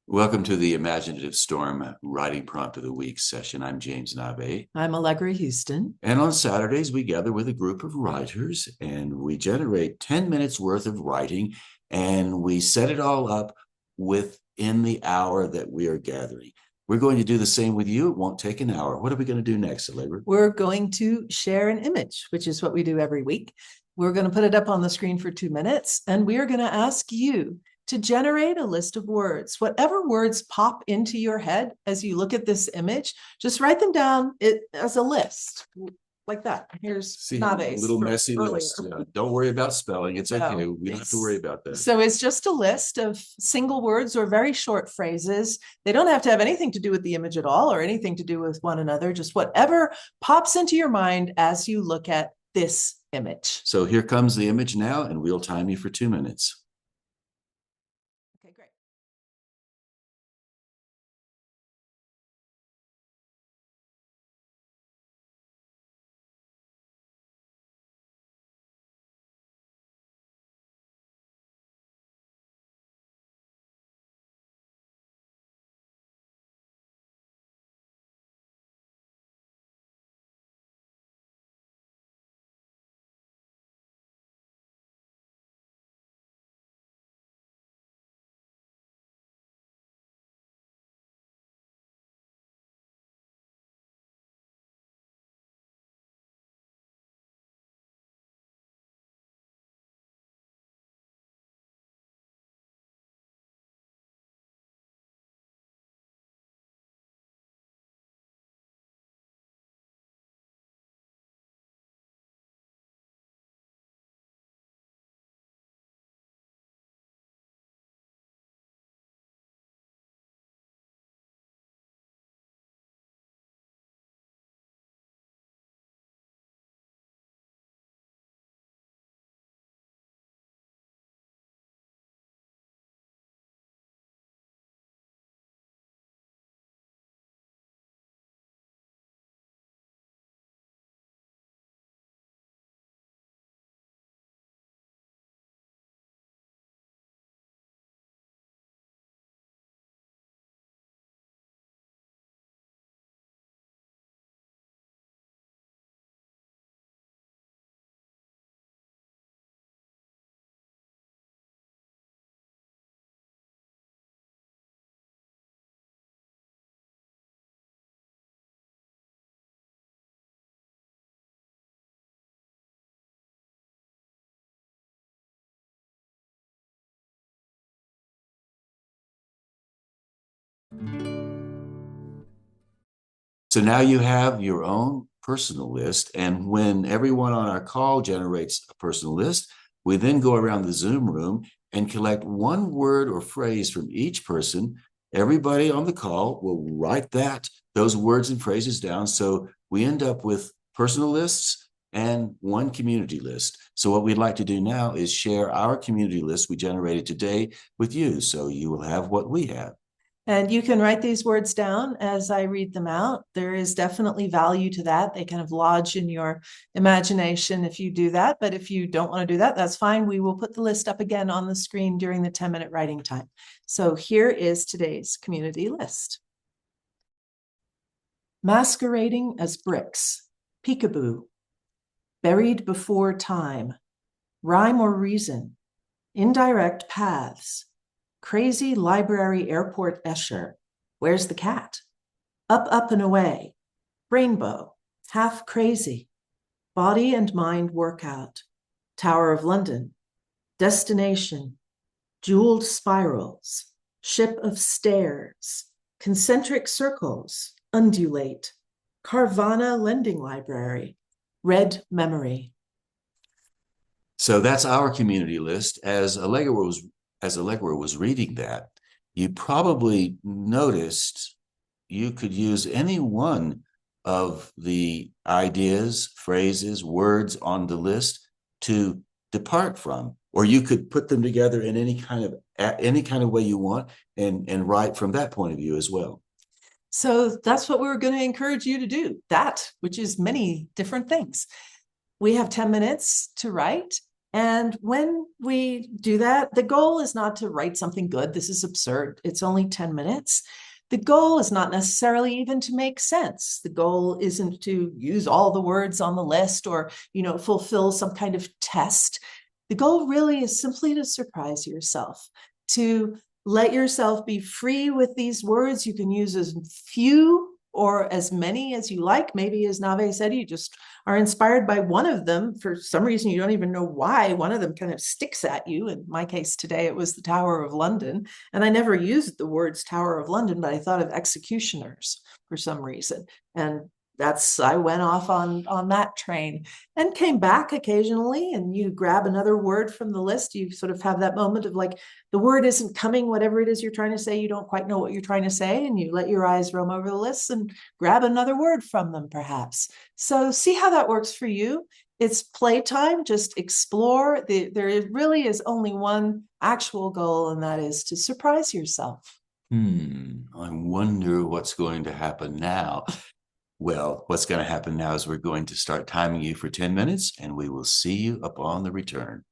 Welcome to the Imaginative Storm Writing Prompt of the Week session. I'm James Nabe. I'm Allegra Houston. And on Saturdays, we gather with a group of writers and we generate 10 minutes worth of writing and we set it all up within the hour that we are gathering. We're going to do the same with you. It won't take an hour. What are we going to do next, Allegra? We're going to share an image, which is what we do every week. We're going to put it up on the screen for 2 minutes, and we are going to ask you to generate a list of words. Whatever words pop into your head as you look at this image, just write them down as a list, like that. Here's Nabe's. A little messy list. Don't worry about spelling. It's okay. We don't have to worry about that. So it's just a list of single words or very short phrases. They don't have to have anything to do with the image at all or anything to do with one another. Just whatever pops into your mind as you look at this image. So here comes the image now, and we'll time you for 2 minutes. Okay, great. So now you have your own personal list. And when everyone on our call generates a personal list, we then go around the Zoom room and collect one word or phrase from each person. Everybody on the call will write those words and phrases down. So we end up with personal lists and one community list. So what we'd like to do now is share our community list we generated today with you. So you will have what we have. And you can write these words down as I read them out. There is definitely value to that. They kind of lodge in your imagination if you do that. But if you don't want to do that, that's fine. We will put the list up again on the screen during the 10-minute writing time. So here is today's community list. Masquerading as bricks, peekaboo, buried before time, rhyme or reason, indirect paths, crazy library airport Escher, where's the cat? Up and away, rainbow, half crazy, body and mind workout, Tower of London, destination, jeweled spirals, ship of stairs, concentric circles, undulate, Carvana lending library, red memory. So that's our community list. As Allegra was reading that, you probably noticed you could use any one of the ideas, phrases, words on the list to depart from, or you could put them together in any kind of way you want and write from that point of view as well. So that's what we're going to encourage you to do, which is many different things. We have 10 minutes to write. And when we do that, the goal is not to write something good. This is absurd. It's only 10 minutes. The goal is not necessarily even to make sense. The goal isn't to use all the words on the list or, fulfill some kind of test. The goal really is simply to surprise yourself, to let yourself be free with these words. You can use as few or as many as you like. Maybe, as Nave said, you just are inspired by one of them. For some reason, you don't even know why. One of them kind of sticks at you. In my case today, it was the Tower of London. And I never used the words Tower of London, but I thought of executioners for some reason. And I went off on that train and came back occasionally, and you grab another word from the list. You sort of have that moment of like, the word isn't coming, whatever it is you're trying to say, you don't quite know what you're trying to say, and you let your eyes roam over the list and grab another word from them, perhaps. So see how that works for you. It's playtime, just explore. There really is only one actual goal, and that is to surprise yourself. I wonder what's going to happen now. Well, what's going to happen now is we're going to start timing you for 10 minutes, and we will see you upon the return.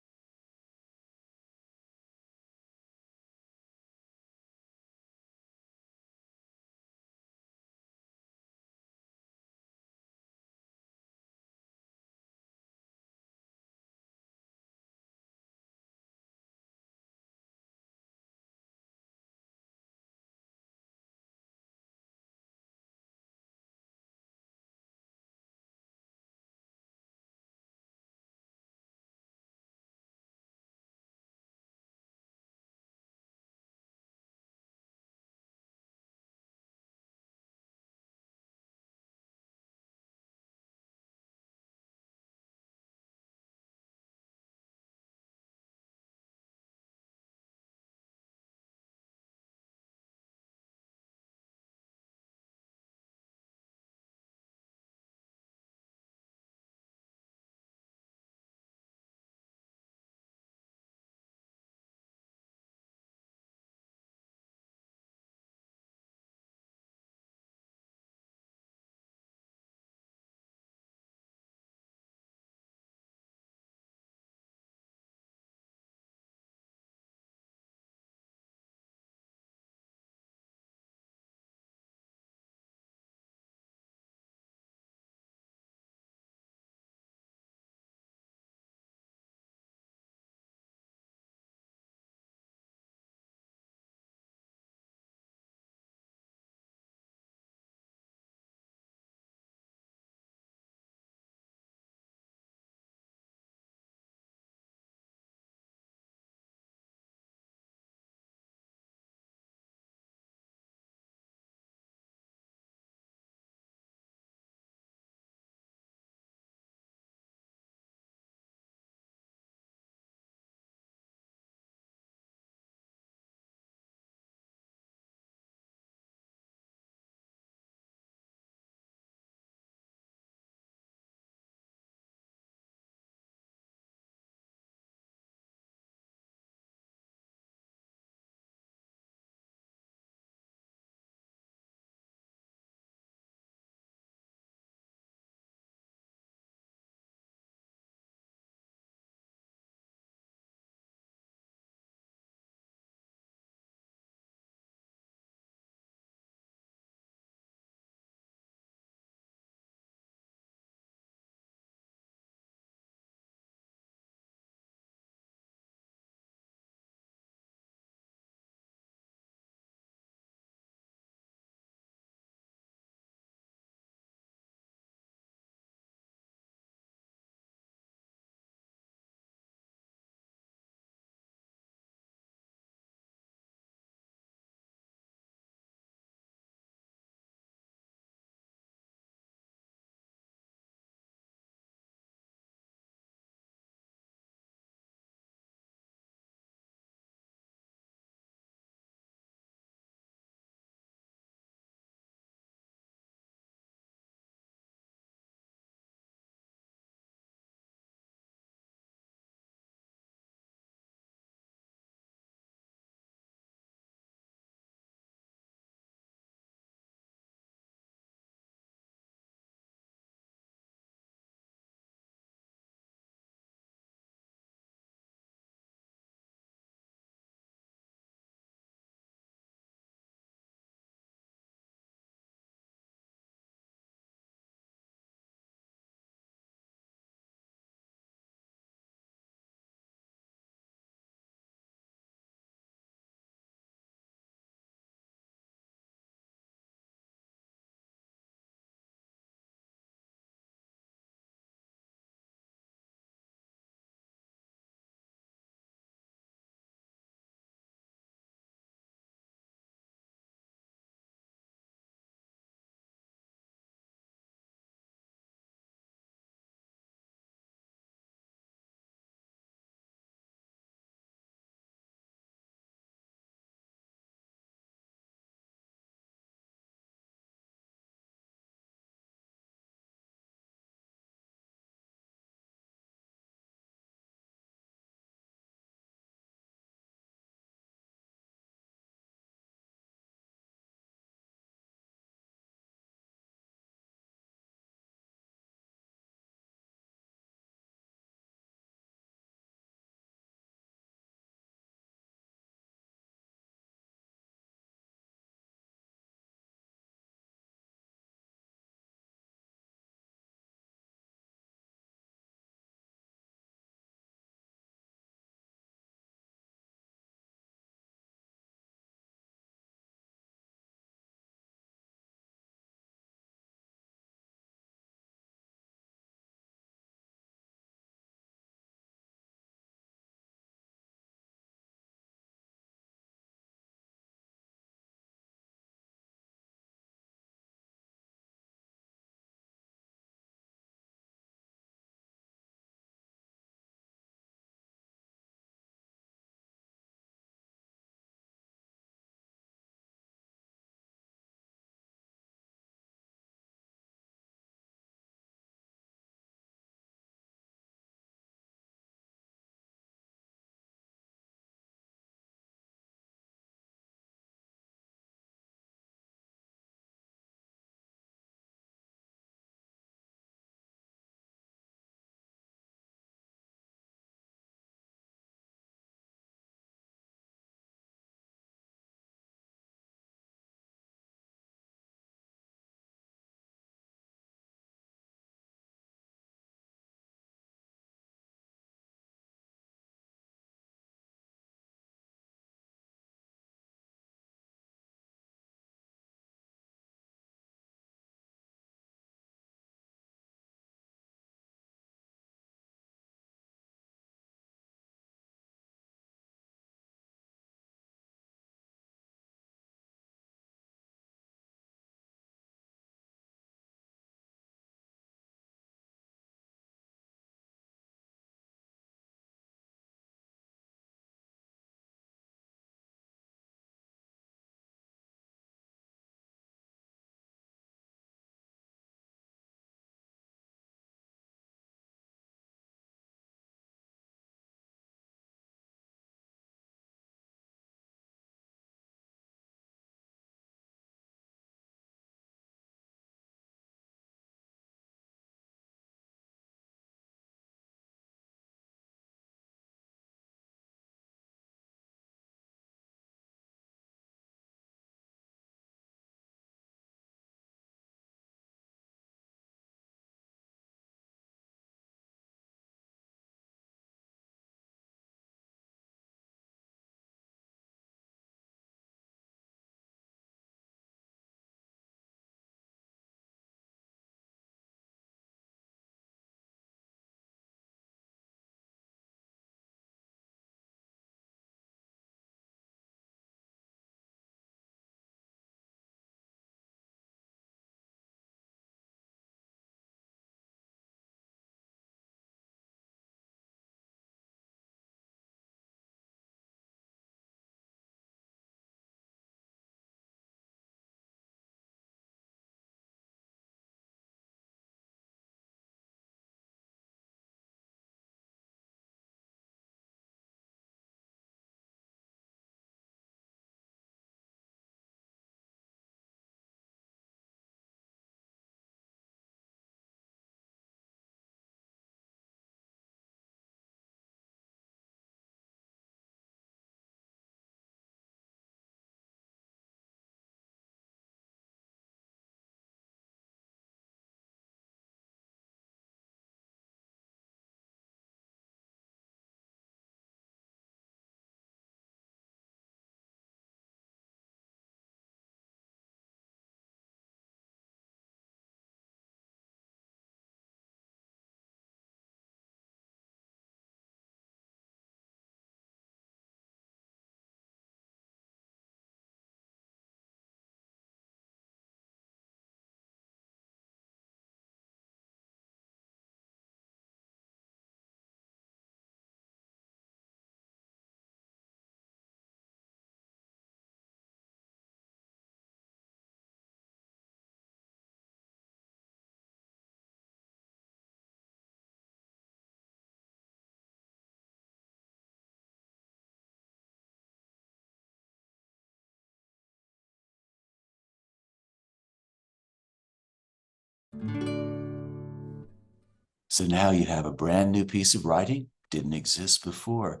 So now you have a brand new piece of writing, didn't exist before.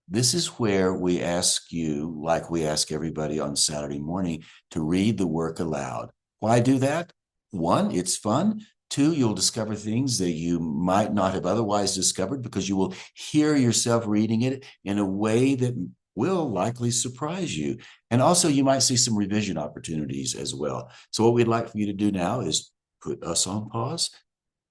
This is where we ask you, like we ask everybody on Saturday morning, to read the work aloud. Why do that? One, it's fun. Two, you'll discover things that you might not have otherwise discovered because you will hear yourself reading it in a way that will likely surprise you. And also, you might see some revision opportunities as well. So what we'd like for you to do now is put us on pause,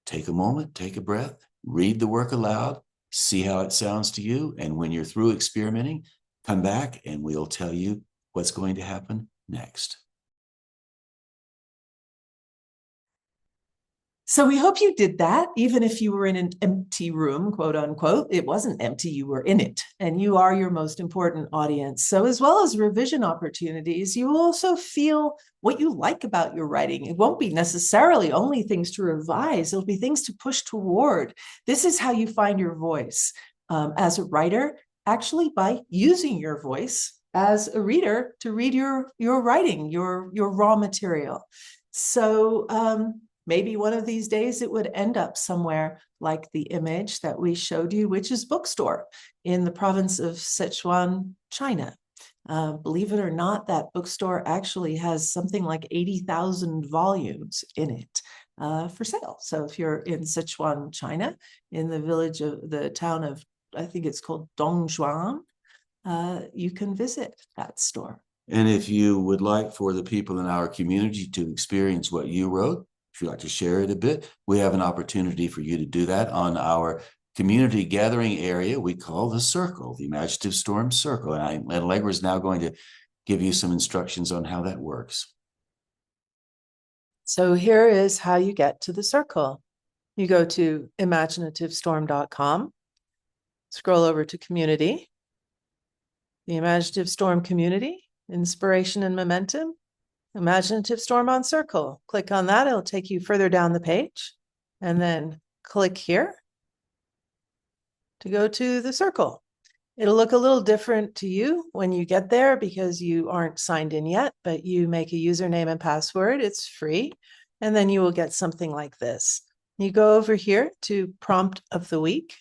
take a moment, take a breath, read the work aloud, see how it sounds to you. And when you're through experimenting, come back and we'll tell you what's going to happen next. So we hope you did that, even if you were in an empty room, quote unquote. It wasn't empty, you were in it, and you are your most important audience. So as well as revision opportunities, you will also feel what you like about your writing. It won't be necessarily only things to revise, it'll be things to push toward. This is how you find your voice as a writer, actually by using your voice as a reader to read your writing, your raw material. So maybe one of these days it would end up somewhere like the image that we showed you, which is Bookstore in the province of Sichuan, China. Believe it or not, that bookstore actually has something like 80,000 volumes in it for sale. So if you're in Sichuan, China, in the town of, I think it's called Dongjuan, you can visit that store. And if you would like for the people in our community to experience what you wrote, if you'd like to share it a bit, we have an opportunity for you to do that on our community gathering area we call the Circle, the Imaginative Storm Circle. And Allegra is now going to give you some instructions on how that works. So here is how you get to the Circle. You go to imaginativestorm.com, scroll over to Community, the Imaginative Storm Community, Inspiration and Momentum, Imaginative Storm on Circle. Click on that. It'll take you further down the page. And then click here to go to the Circle. It'll look a little different to you when you get there because you aren't signed in yet, but you make a username and password. It's free. And then you will get something like this. You go over here to Prompt of the Week.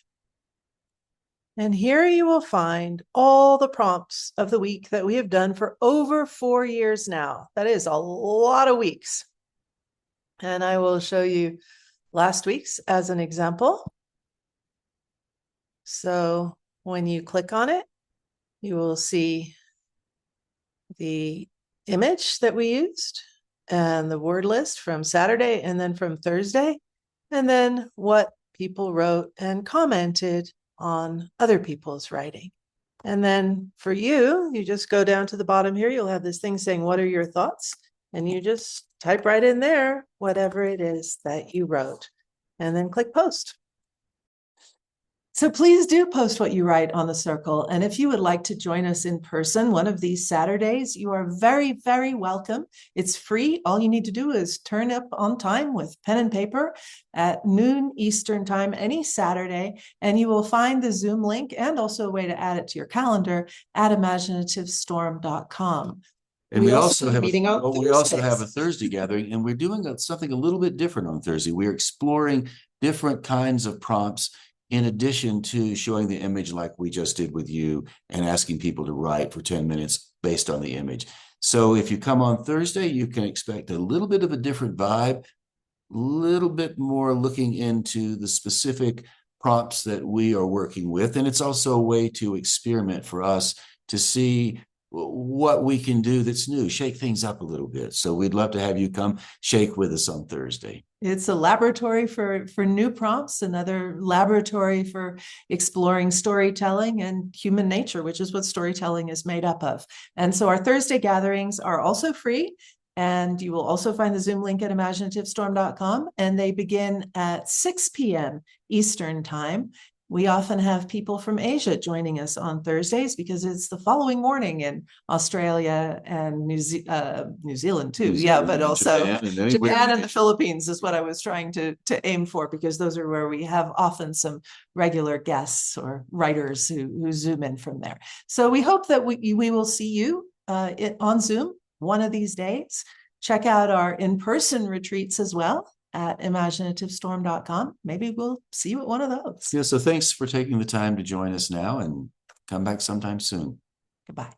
And here you will find all the prompts of the week that we have done for over 4 years now. That is a lot of weeks. And I will show you last week's as an example. So when you click on it, you will see the image that we used and the word list from Saturday and then from Thursday, and then what people wrote and commented on other people's writing. And then for you, you just go down to the bottom here. You'll have this thing saying, what are your thoughts? And you just type right in there, whatever it is that you wrote, and then click post. So please do post what you write on the Circle. And if you would like to join us in person one of these Saturdays, you are very, very welcome. It's free. All you need to do is turn up on time with pen and paper at noon Eastern time, any Saturday, and you will find the Zoom link and also a way to add it to your calendar at imaginativestorm.com. And we also have a Thursday gathering, and we're doing something a little bit different on Thursday. We're exploring different kinds of prompts in addition to showing the image like we just did with you and asking people to write for 10 minutes based on the image. So if you come on Thursday, you can expect a little bit of a different vibe, a little bit more looking into the specific prompts that we are working with. And it's also a way to experiment for us to see what we can do that's new, shake things up a little bit. So we'd love to have you come shake with us on Thursday. It's a laboratory for new prompts, another laboratory for exploring storytelling and human nature, which is what storytelling is made up of. And so our Thursday gatherings are also free. And you will also find the Zoom link at imaginativestorm.com. And they begin at 6 p.m. Eastern time. We often have people from Asia joining us on Thursdays because it's the following morning in Australia and New Zealand too. But also Japan and the Philippines is what I was trying to aim for, because those are where we have often some regular guests or writers who Zoom in from there. So we hope that we will see you on Zoom one of these days. Check out our in-person retreats as well. at imaginativestorm.com. Maybe we'll see you at one of those. Yeah, so thanks for taking the time to join us now, and come back sometime soon. Goodbye.